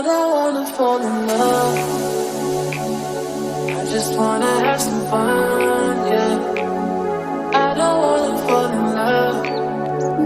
don't wanna fall in love. I just wanna have some fun, yeah. I don't wanna fall in love.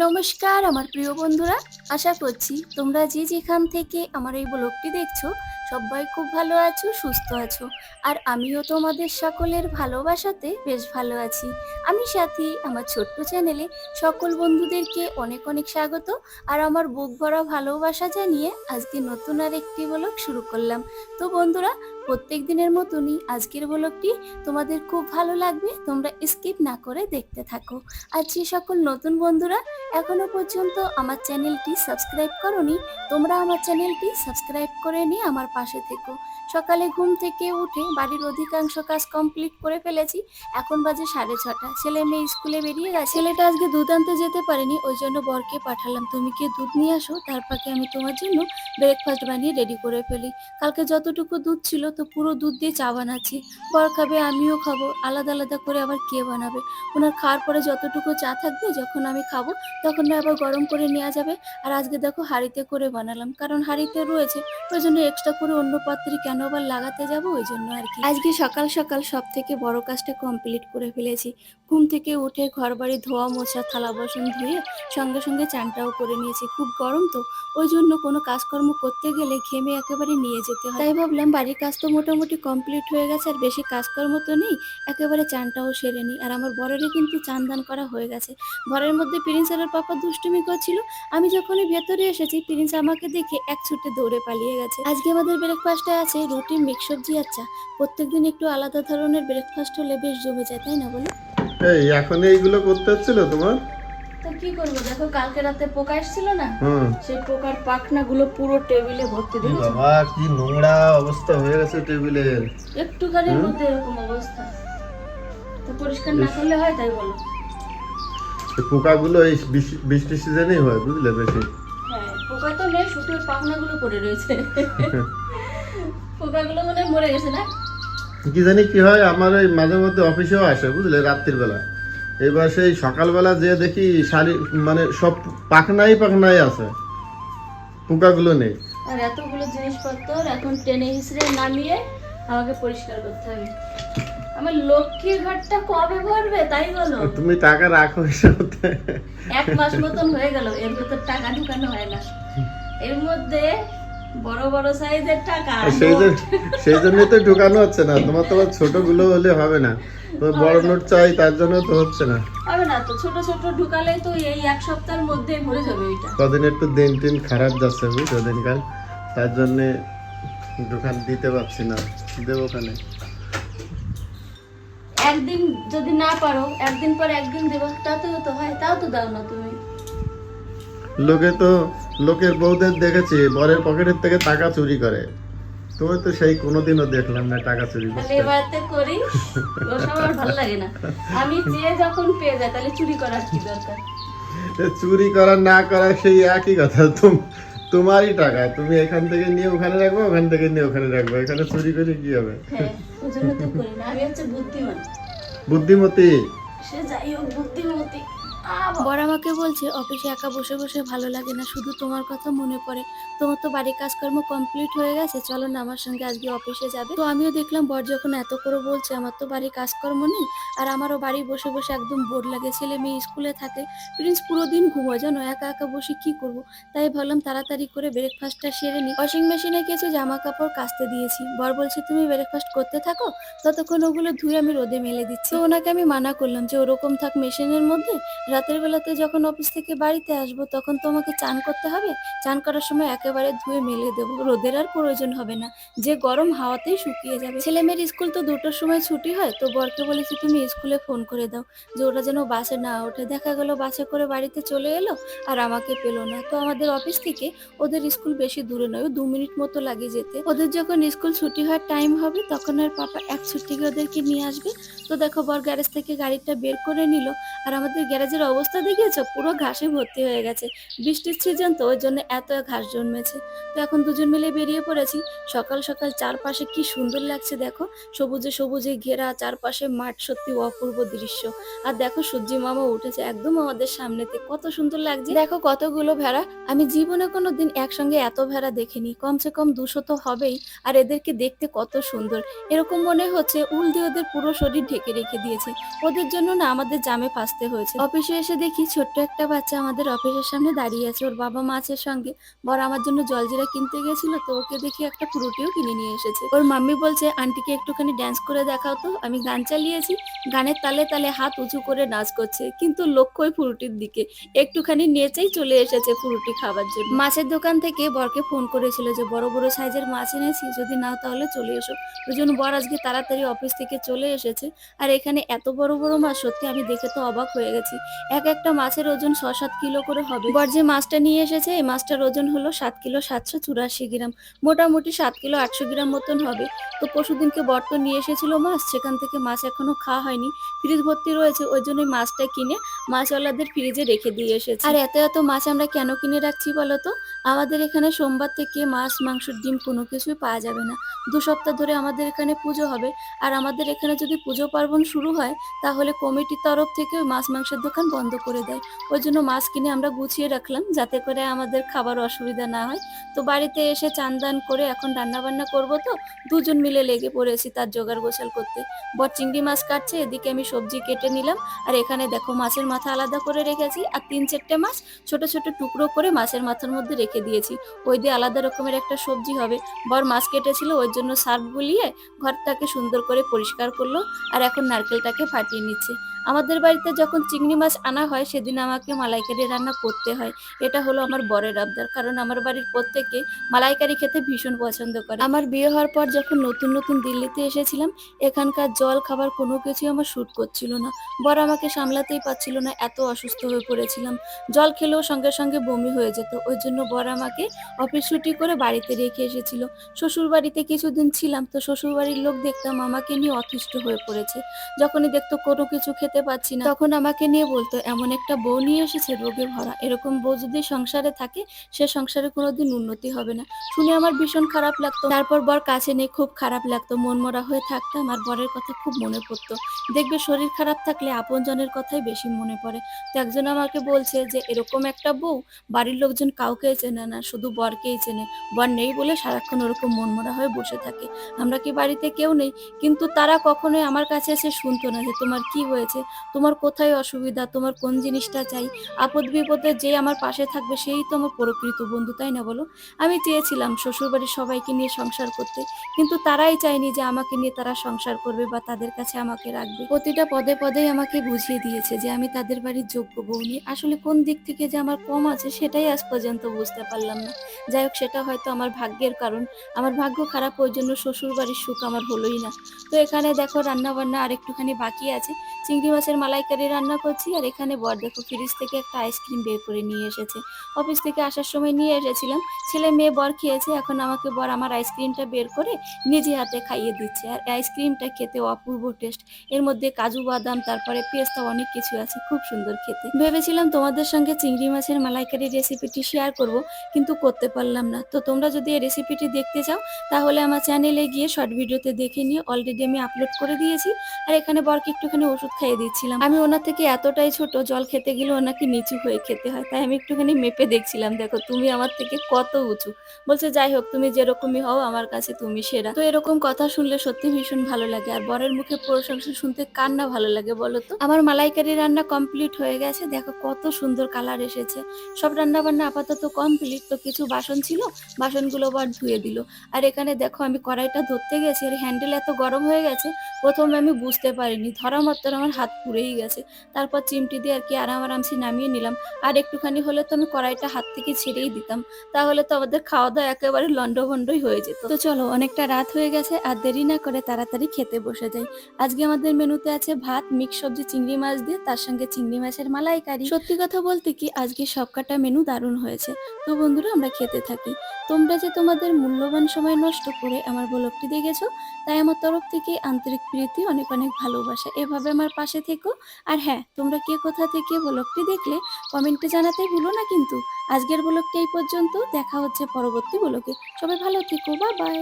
নমস্কার আমার প্রিয় বন্ধুরা, আশা করছি তোমরা যে যেখান থেকে আমার এই ব্লগটি দেখছো সবাই খুব ভালো আছো, সুস্থ আছো। আর আমিও তোমাদের সকলের ভালোবাসাতে বেশ ভালো আছি। আমি সাথী, আমার ছোট্ট চ্যানেলে সকল বন্ধুদেরকে অনেক অনেক স্বাগত আর আমার বুক ভরা ভালোবাসা জানিয়ে আজকে নতুন আর একটি ব্লগ শুরু করলাম। তো বন্ধুরা, প্রত্যেক দিনের মতনই আজকের ব্লগটি তোমাদের খুব ভালো লাগবে, তোমরা স্কিপ না করে দেখতে থাকো। আর যে সকল নতুন বন্ধুরা এখনো পর্যন্ত আমার চ্যানেলটি সাবস্ক্রাইব করোনি, তোমরা আমার চ্যানেলটি সাবস্ক্রাইব করে নিয়ে আমার পাশে থেকো। সকালে ঘুম থেকে উঠে বাড়ির অধিকাংশ কাজ কমপ্লিট করে ফেলেছি। এখন বাজে 6:30। ছেলে মেয়ে স্কুলে বেরিয়ে গেছে। ছেলেটা আজকে দুধ আনতে যেতে পারেনি, ওই জন্য বরকে পাঠালাম, তুমি কি দুধ নিয়ে আসো, তারপরে আমি তোমার জন্য ব্রেকফাস্ট বানিয়ে রেডি করে ফেলি। কালকে যতটুকু দুধ ছিল তো পুরো দুধ দিয়ে চা বানাচ্ছি। বর খাবে, আমিও খাবো, আলাদা আলাদা করে আবার কে বানাবে। ওনার খাওয়ার পরে যতটুকু চা থাকবে যখন আমি খাবো তখন আবার গরম করে নেওয়া যাবে। আর আজকে দেখো হাঁড়িতে করে বানালাম, কারণ হাঁড়িতে রয়েছে, ওই জন্য এক্সট্রা করে অন্য পাত্রে কেন আবার লাগাতে যাবো, ওই জন্য আর কি। আজকে সকাল সকাল সব থেকে বড় কাজটা কমপ্লিট করে ফেলেছি। ঘুম থেকে উঠে ঘর বাড়ি ধোয়া মোছা, থালা বাসন ধুয়ে সঙ্গে সঙ্গে চানটাও করে নিয়েছি। খুব গরম তো, ওই জন্য কোনো কাজকর্ম করতে গেলে ঘেমে একেবারে নিয়ে যেতে হয়। তাই ভাবলাম বাড়ির কাজ তো মোটামুটি কমপ্লিট হয়ে গেছে, আর বেশি কাজকর্ম তো নেই, একেবারে চানটাও সেরে নিই। আর আমার বরেরও কিন্তু চান দান করা হয়ে গেছে। ঘরের মধ্যে প্রিন্সের পাপা দুষ্টুমি করছিল, আমি যখনই ভেতরে এসেছি প্রিন্স আমাকে দেখে এক ছুটে দৌড়ে পালিয়ে গেছে। আজকে আমাদের ব্রেকফাস্টে আছে রুটি, মিক্স সবজি আর চা। প্রত্যেকদিন একটু আলাদা ধরনের ব্রেকফাস্ট হলে বেশ জমে যায়, তাই না বলো? এই এখন এইগুলো করতে হচ্ছিল তোমার? তো কি করবো, দেখো কালকে রাতে পোকা এসেছিল না, হুম। সেই পোকার পাখনাগুলো পুরো টেবিলে ভর্তি কি দিয়েছে। বাবা, কি নোংরা অবস্থা হয়ে গেছে টেবিলের। একটুখানির মধ্যে এরকম অবস্থা, তো পরিষ্কার না করলে হয়, তাই বলো? এই পোকাগুলো এই বৃষ্টি সিজনেই হয়, বুঝলে, বেশি। হ্যাঁ, পোকা তো নেই, শুধু ওই পাখনাগুলো পড়ে রয়েছে। পোকাগুলো মনে হয় মরে গেছে না? কি জানি কি হয়, আমার ওই মাঝে মধ্যে অফিসেও আসে, বুঝলে, রাত্রির বেলা। এবার সেই সকালবেলা যে দেখি শাড়ি মানে সব পাখনাই আছে, পোকাগুলো নেই। আর এতগুলো জিনিসপত্র এখন টেনে হিসেবে নামিয়ে আমাকে পরিষ্কার করতে হবে। আমার লক্ষ্মীর ঘরটা কবে ভরবে, তাই বলো? তুমি টাকা রাখো হিসাবে। 1 মাস মতন হয়ে গেল, এর ভেতর টাকা ঢুকানো হয় না। এর মধ্যে বড় বড় সাইজের টাকা, সেই জন্যই তো ঢুকানো হচ্ছে না। তোমার ছোট গুলো হলে হবে না, তো বড় নোট চাই, তার জন্য তো হচ্ছে না। হবে না তো, ছোট ছোট ঢুকালে তো এই 1 সপ্তাহের মধ্যে ভরে যাবে এটা। কদিন একটু দিন টিন খারাপ যাচ্ছে, বুঝছো, দিনকাল, তার জন্য দোকান দিতে পারছি না। দেবো ওখানে একদিন যদি না পারো, একদিন পর একদিন দেবো, তাতেও তো হয়, তাও তো দাও না তুমি। লোকের বউদের দেখেছি বরের পকেটের থেকে টাকা চুরি করে, তুমি তো সেই কোনোদিনও দেখলাম না টাকা চুরি তাহলে করতে। এবারতে করি, ওসব আমার ভালো লাগে না। আমি চেয়ে যখন পেয়ে যাই, তাহলে চুরি করার কি দরকার? চুরি করা না করা সেই একই কথা। তোমারই টাকা, তুমি এখান থেকে নিয়ে ওখানে রাখবো, ওখান থেকে নিয়ে ওখানে রাখবো, এখানে চুরি করে কি হবে? হ্যাঁ, ওই জন্য তো করি না, আমি হচ্ছে বুদ্ধিমান। বুদ্ধিমতী। সে যাই হোক, বুদ্ধিমতী। বড় আমাকে বলছে অফিসে একা বসে বসে ভালো লাগে না, শুধু তোমার কথা মনে পড়ে। তোমার তো বাড়ির কাজকর্ম কমপ্লিট হয়ে গেছে, চলো না আমার সঙ্গে আজকে অফিসে যাবে। তো আমিও দেখলাম বর যখন এত করে বলছে, আমার তো বাড়ির কাজকর্ম নেই, আর আমারও বাড়ি বসে বসে একদম বোর লাগে। ছেলে মেয়ে স্কুলে থাকে, প্রিন্স পুরো দিন ঘুমোয়, জানো, একা একা বসে কি করব। তাই ভাবলাম তাড়াতাড়ি করে ব্রেকফাস্টটা সেরে নিই। ওয়াশিং মেশিনে কিছু জামা কাপড় কাচতে দিয়েছি। বর বলছে তুমি ব্রেকফাস্ট করতে থাকো, ততক্ষণ ওগুলো ধুয়ে আমি রোদে মেলে দিচ্ছি। তো ওনাকে আমি মানা করলাম যে ওরকম থাক মেশিনের মধ্যে, রাতের বেলাতে যখন অফিস থেকে বাড়িতে আসবো তখন তোমাকে চান করতে হবে, চান করার সময় একেবারে ধুয়ে মেলে দেবো, রোদের আর প্রয়োজন হবে না, যে গরম হাওয়াতেই শুকিয়ে যাবে। ছেলে মেয়ের স্কুল তো 2টোর সময় ছুটি হয়, তো বরকে বলেছি তুমি স্কুলে ফোন করে দাও যে ওরা যেন বাসে না ওঠে। দেখা গেল বাসে করে বাড়িতে চলে এলো আর আমাকে পেলো না। তো আমাদের অফিস থেকে ওদের স্কুল বেশি দূরে নয়, 2 মিনিট মতো লাগে যেতে। ওদের যখন স্কুল ছুটি হওয়ার টাইম হবে তখন আর পাপা এক ছুটি ওদেরকে নিয়ে আসবে। তো দেখো বর গ্যারেজ থেকে গাড়িটা বের করে নিল, আর আমাদের গ্যারেজের অবস্থা দেখেছো, পুরো ঘাসে ভর্তি হয়ে গেছে। বৃষ্টির সিজন তো, ওই জন্য এত ঘাস জন্মেছে। তো এখন দুজন মিলে বেরিয়ে পড়েছি। সকাল সকাল চারপাশে কি সুন্দর লাগছে দেখো, সবুজে সবুজে ঘেরা চারপাশে মাঠ, সত্যি অপূর্ব দৃশ্য। আর দেখো সূর্যি মামা উঠেছে একদম আমাদের সামনেতে, কত সুন্দর লাগছে। দেখো কতগুলো ভেড়া, আমি জীবনে কোনোদিন একসঙ্গে এত ভেড়া দেখিনি, কমসে কম 200 তো হবেই। আর এদেরকে দেখতে কত সুন্দর, এরকম মনে হচ্ছে উল দিয়ে ওদের পুরো শরীর ঢেকে রেখে দিয়েছে। ওদের জন্য না আমাদের জামে ফাঁসতে হয়েছে। অফিসে এসে দেখি ছোট্ট একটা বাচ্চা আমাদের অফিসের সামনে দাঁড়িয়ে আছে, ওর বাবা মা আছে সঙ্গে। বর আমার জন্য জলজিরা কিনতে গেছিল, তো ওকে দেখি একটা ফ্রুটিও কিনে নিয়ে এসেছে। ওর মাম্মি বলছে আন্টিকে একটুখানি ড্যান্স করে দেখাও তো। আমি গান চালিয়েছি, গানের তালে তালে হাত উঁচু করে নাচ করছে, কিন্তু লক্ষ্য ওই ফ্রুটির দিকে। একটুখানি নেচেই চলে এসেছে ফ্রুটি খাবার জন্য। মাছের দোকান থেকে বরকে ফোন করেছিল যে বড় বড় সাইজের মাছ এনেছি, যদি নাও তাহলে চলে এসো। ওই জন্য বর আজকে তাড়াতাড়ি অফিস থেকে চলে এসেছে। আর এখানে এত বড় বড় মাছ, সত্যি আমি দেখে তো অবাক হয়ে গেছি। এক একটা মাছের ওজন 6-7 কিলো করে হবে। বর যে মাছটা নিয়ে এসেছে, এই মাছটার ওজন হলো 7 কিলো 784 গ্রাম, মোটামুটি 7 কিলো 800 গ্রাম মতন হবে। তো পরশুদিনকে বর তো নিয়ে এসেছিল মাছ, সেখান থেকে মাছ এখনো খাওয়া হয়নি, ফ্রিজ ভর্তি রয়েছে। ওই জন্য মাছটা কিনে মাছওয়ালাদের ফ্রিজে রেখে দিয়ে এসেছে। আর এত এত মাছ আমরা কেন কিনে রাখছি বলো তো? আমাদের এখানে সোমবার থেকে মাছ, মাংস, ডিম কোনো কিছুই পাওয়া যাবে না। 2 সপ্তাহ ধরে আমাদের এখানে পুজো হবে। আর আমাদের এখানে যদি পুজো পার্বণ শুরু হয়, তাহলে কমিটির তরফ থেকে ওই মাছ মাংসের দোকান বন্ধ করে দেয়। ওই জন্য মাছ কিনে আমরা গুছিয়ে রাখলাম, যাতে করে আমাদের খাবার অসুবিধা না হয়। তো বাড়িতে এসে চান দান করে এখন রান্না বান্না করবো, তো দুজন মিলে লেগে পড়েছি তার জোগাড় গোছাল করতে। বর চিংড়ি মাছ কাটছে, এদিকে আমি সবজি কেটে নিলাম। আর এখানে দেখো মাছের মাথা আলাদা করে রেখেছি, আর 3-4টে মাছ ছোট ছোট টুকরো করে মাছের মাথার মধ্যে রেখে দিয়েছি। ওই দিয়ে আলাদা রকমের একটা সবজি হবে। বর মাছ কেটেছিল, ওই জন্য সার্ফ বুলিয়ে ঘরটাকে সুন্দর করে পরিষ্কার করলো। আর এখন নারকেলটাকে ফাটিয়ে নিচ্ছে। আমাদের বাড়িতে যখন চিংড়ি মাছ আনা হয়, সেদিন আমাকে মালাইকারি রান্না করতে হয়। এটা হলো আমার বরের আবদার, কারণ আমার বাড়ির প্রত্যেকে মালাইকারি খেতে ভীষণ পছন্দ করে। আমার বিয়ে হওয়ার পর যখন নতুন নতুন দিল্লিতে এসেছিলাম, এখানকার জল খাবার কোনো কিছুই আমার শ্যুট করছিল না। বর আমাকে সামলাতেই পারছিল না, এত অসুস্থ হয়ে পড়েছিলাম। জল খেলেও সঙ্গে সঙ্গে বমি হয়ে যেত। ওই জন্য বর আমাকে অফিস ছুটি করে বাড়িতে রেখে এসেছিল। শ্বশুর বাড়িতে কিছুদিন ছিলাম, তো শ্বশুর বাড়ির লোক দেখতাম আমাকে নিয়ে অতিষ্ঠ হয়ে পড়েছে। যখনই দেখতো কোনো কিছু খেতে পাচ্ছি না, তখন আমাকে নিয়ে বলতো এমন একটা বউ নিয়ে এসেছে রোগে ভরা, এরকম বউ যদি সংসারে থাকে, সে সংসারে কোনোদিন উন্নতি হবে না। শুনে আমার ভীষণ খারাপ লাগতো। তারপর বর কাছে নেই, খুব খারাপ লাগতো, মনমরা হয়ে থাকতাম। আর বরের কথা খুব মনে পড়তো। দেখবে শরীর খারাপ থাকলে আপনজনের কথাই বেশি মনে পড়ে। তো একজন আমাকে বলছে যে এরকম একটা বউ বাড়ির লোকজন কাউকেই চেনে না, শুধু বরকেই চেনে। বর নেই বলে সারাক্ষণ ওরকম মনমরা হয়ে বসে থাকে। আমরা কি বাড়িতে কেউ নেই? কিন্তু তারা কখনোই আমার কাছে এসে শুনতো না যে তোমার কি হয়েছে, তোমার কোথায় অসুবিধা, তোমার কোন জিনিসটা চাই। আপদ বিপদে যে আমার পাশে থাকবে সেই তো আমার প্রকৃত বন্ধু, তাই না বলো? আমি চেয়েছিলাম শ্বশুরবাড়ির সবাইকে নিয়ে সংসার করতে, কিন্তু তারাই চায়নি যে আমাকে নিয়ে তারা সংসার করবে বা তাদের কাছে আমাকে রাখবে। প্রতিটা পদে পদেই আমাকে বুঝিয়ে দিয়েছে যে আমি তাদের বাড়ির যোগ্য বউ নই। আসলে কোন দিক থেকে যে আমার কম আছে সেটাই আজ পর্যন্ত বুঝতে পারলাম না। যাই হোক, সেটা হয়তো আমার ভাগ্যের কারণ। আমার ভাগ্য খারাপ, ওই জন্য শ্বশুর বাড়ির সুখ আমার হলোই না। তো এখানে দেখো রান্না বান্না আর একটুখানি বাকি আছে। চিংড়ি মাছের মালাইকারি রান্না করছি। আর এখানে বর দেখো ফ্রিজ থেকে একটা আইসক্রিম বের করে নিয়ে এসেছে। অফিস থেকে আসার সময় নিয়ে এসেছিলাম, ছেলে মেয়ে বর খেয়েছে। এখন আমাকে বর আমার আইসক্রিমটা বের করে নিজে হাতে খাইয়ে দিচ্ছে। আর আইসক্রিমটা খেতে অপূর্ব টেস্ট। এর মধ্যে কাজু বাদাম, তারপরে পেস্তা, অনেক কিছু আছে, খুব সুন্দর খেতে। ভেবেছিলাম তোমাদের সঙ্গে চিংড়ি মাছের মালাইকারি রেসিপিটি শেয়ার করব, কিন্তু করতে পারলাম না। তো তোমরা যদি এই রেসিপিটি দেখতে চাও, তাহলে আমার চ্যানেলে গিয়ে শর্ট ভিডিওতে দেখে নিয়ে, অলরেডি আমি আপলোড করে দিয়েছি। আর এখানে বরকে একটুখানি ওষুধ খাইয়ে দিচ্ছিলাম। আমি ওনার থেকে এতটাই ছোট, জল খেতে গেলে ওনাকে নিচু হয়ে খেতে হয়, তাই আমি একটুখানি মেপে দেখছিলাম, দেখো তুমি আমার থেকে কত উঁচু। বলছে যাই হোক, তুমি যেরকমই হও আমার কাছে তুমি সেরা। তো এরকম কথা শুনলে সত্যি ভীষণ ভালো লাগে। আর বরের মুখে প্রশংসা শুনতে কার না ভালো লাগে বলো তো? আমার মালাইকারি রান্না কমপ্লিট হয়ে গেছে, দেখো কত সুন্দর কালার এসেছে। সব রান্না বান্না আপাতত কমপ্লিট। তো কিছু বাসন ছিল, বাসনগুলো বর ধুয়ে দিল। আর এখানে দেখো আমি কড়াইটা ধরতে গেছি, আর হ্যান্ডেল এত গরম হয়ে গেছে, প্রথমে আমি বুঝতে পারিনি, ধরা মাত্র আমার হাত পুড়েই গেছে। তারপর চিমটি দিয়ে আর কি আরামসে নামিয়ে নিলাম। আর একটুখানি হলে তো আমি কড়াইটা হাত থেকে ছেড়েই দিতাম, তাহলে তো আমাদের খাওয়া দাওয়া একেবারে লন্ডভন্ডই হয়ে যেত। তো চলো, অনেকটা রাত হয়ে গেছে, আর দেরি না করে তাড়াতাড়ি খেতে বসে যাই। আজকে আমাদের মেনুতে আছে ভাত, মিক্স সবজি চিংড়ি মাছ দিয়ে, তার সঙ্গে চিংড়ি মাছের মালাইকারি। সত্যি কথা বলতে কি, আজকে সবকটা মেনু দারুণ হয়েছে। তো বন্ধুরা, আমরা খেতে থাকি। তোমরা যে তোমাদের মূল্যবান সময় নষ্ট করে আমার ব্লগটি দেখেছো, তাই আমার তরফ থেকে আন্তরিক প্রীতি, অনেক অনেক ভালোবাসা। এভাবে আমার পাশে থেকো। আর হ্যাঁ, তোমরা কে কোথা থেকে ব্লগটি দেখলে কমেন্টে জানাতে ভুলো না কিন্তু। আজকের ব্লগটি এই পর্যন্ত, দেখা হচ্ছে পরবর্তী ব্লগে। সবাই ভালো থেকো, বাই বাই।